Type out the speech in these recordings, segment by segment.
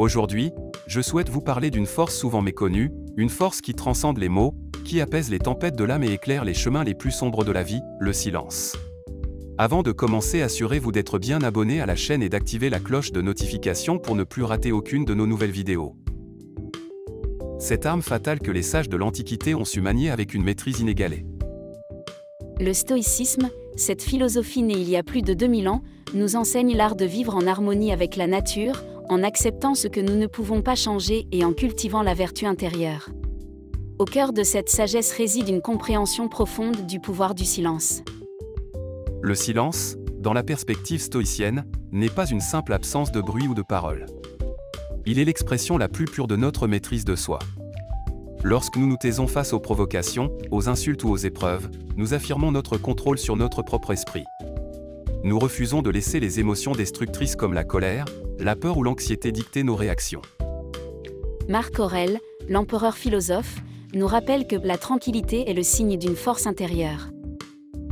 Aujourd'hui, je souhaite vous parler d'une force souvent méconnue, une force qui transcende les mots, qui apaise les tempêtes de l'âme et éclaire les chemins les plus sombres de la vie, le silence. Avant de commencer, assurez-vous d'être bien abonné à la chaîne et d'activer la cloche de notification pour ne plus rater aucune de nos nouvelles vidéos. Cette arme fatale que les sages de l'Antiquité ont su manier avec une maîtrise inégalée. Le stoïcisme, cette philosophie née il y a plus de 2000 ans, nous enseigne l'art de vivre en harmonie avec la nature, en acceptant ce que nous ne pouvons pas changer et en cultivant la vertu intérieure. Au cœur de cette sagesse réside une compréhension profonde du pouvoir du silence. Le silence, dans la perspective stoïcienne, n'est pas une simple absence de bruit ou de parole. Il est l'expression la plus pure de notre maîtrise de soi. Lorsque nous nous taisons face aux provocations, aux insultes ou aux épreuves, nous affirmons notre contrôle sur notre propre esprit. Nous refusons de laisser les émotions destructrices comme la colère, la peur ou l'anxiété dicter nos réactions. Marc Aurèle, l'empereur philosophe, nous rappelle que la tranquillité est le signe d'une force intérieure.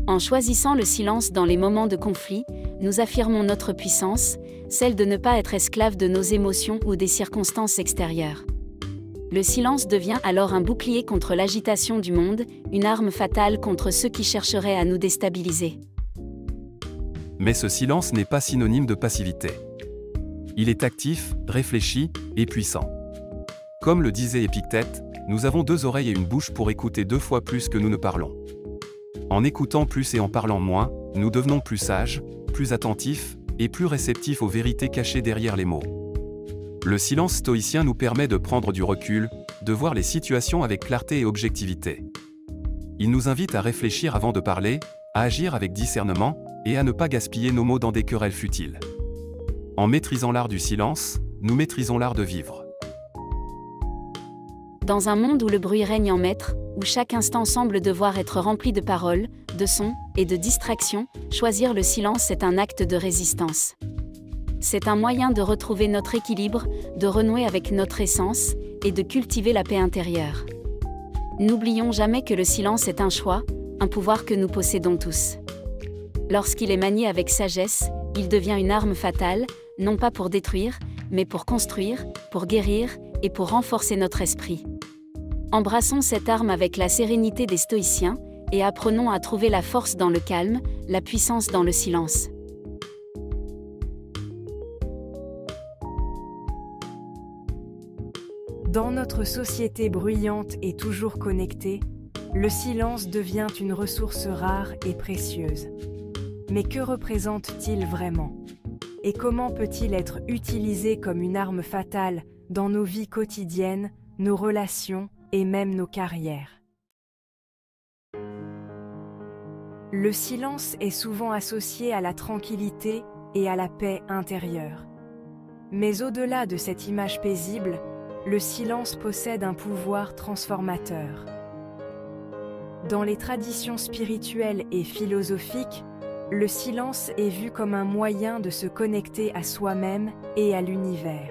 En choisissant le silence dans les moments de conflit, nous affirmons notre puissance, celle de ne pas être esclave de nos émotions ou des circonstances extérieures. Le silence devient alors un bouclier contre l'agitation du monde, une arme fatale contre ceux qui chercheraient à nous déstabiliser. Mais ce silence n'est pas synonyme de passivité. Il est actif, réfléchi et puissant. Comme le disait Épictète, nous avons 2 oreilles et une bouche pour écouter 2 fois plus que nous ne parlons. En écoutant plus et en parlant moins, nous devenons plus sages, plus attentifs et plus réceptifs aux vérités cachées derrière les mots. Le silence stoïcien nous permet de prendre du recul, de voir les situations avec clarté et objectivité. Il nous invite à réfléchir avant de parler, à agir avec discernement, et à ne pas gaspiller nos mots dans des querelles futiles. En maîtrisant l'art du silence, nous maîtrisons l'art de vivre. Dans un monde où le bruit règne en maître, où chaque instant semble devoir être rempli de paroles, de sons et de distractions, choisir le silence est un acte de résistance. C'est un moyen de retrouver notre équilibre, de renouer avec notre essence, et de cultiver la paix intérieure. N'oublions jamais que le silence est un choix, un pouvoir que nous possédons tous. Lorsqu'il est manié avec sagesse, il devient une arme fatale, non pas pour détruire, mais pour construire, pour guérir, et pour renforcer notre esprit. Embrassons cette arme avec la sérénité des stoïciens, et apprenons à trouver la force dans le calme, la puissance dans le silence. Dans notre société bruyante et toujours connectée, le silence devient une ressource rare et précieuse. Mais que représente-t-il vraiment? Et comment peut-il être utilisé comme une arme fatale dans nos vies quotidiennes, nos relations et même nos carrières? Le silence est souvent associé à la tranquillité et à la paix intérieure. Mais au-delà de cette image paisible, le silence possède un pouvoir transformateur. Dans les traditions spirituelles et philosophiques, le silence est vu comme un moyen de se connecter à soi-même et à l'univers.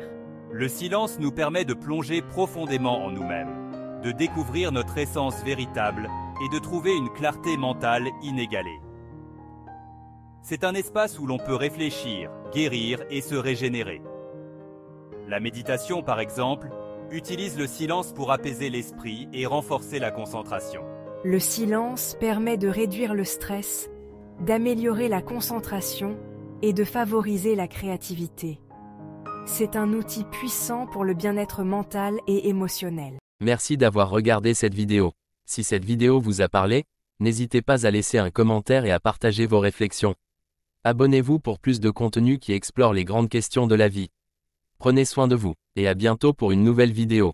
Le silence nous permet de plonger profondément en nous-mêmes, de découvrir notre essence véritable et de trouver une clarté mentale inégalée. C'est un espace où l'on peut réfléchir, guérir et se régénérer. La méditation, par exemple, utilise le silence pour apaiser l'esprit et renforcer la concentration. Le silence permet de réduire le stress, d'améliorer la concentration et de favoriser la créativité. C'est un outil puissant pour le bien-être mental et émotionnel. Merci d'avoir regardé cette vidéo. Si cette vidéo vous a parlé, n'hésitez pas à laisser un commentaire et à partager vos réflexions. Abonnez-vous pour plus de contenu qui explore les grandes questions de la vie. Prenez soin de vous, et à bientôt pour une nouvelle vidéo.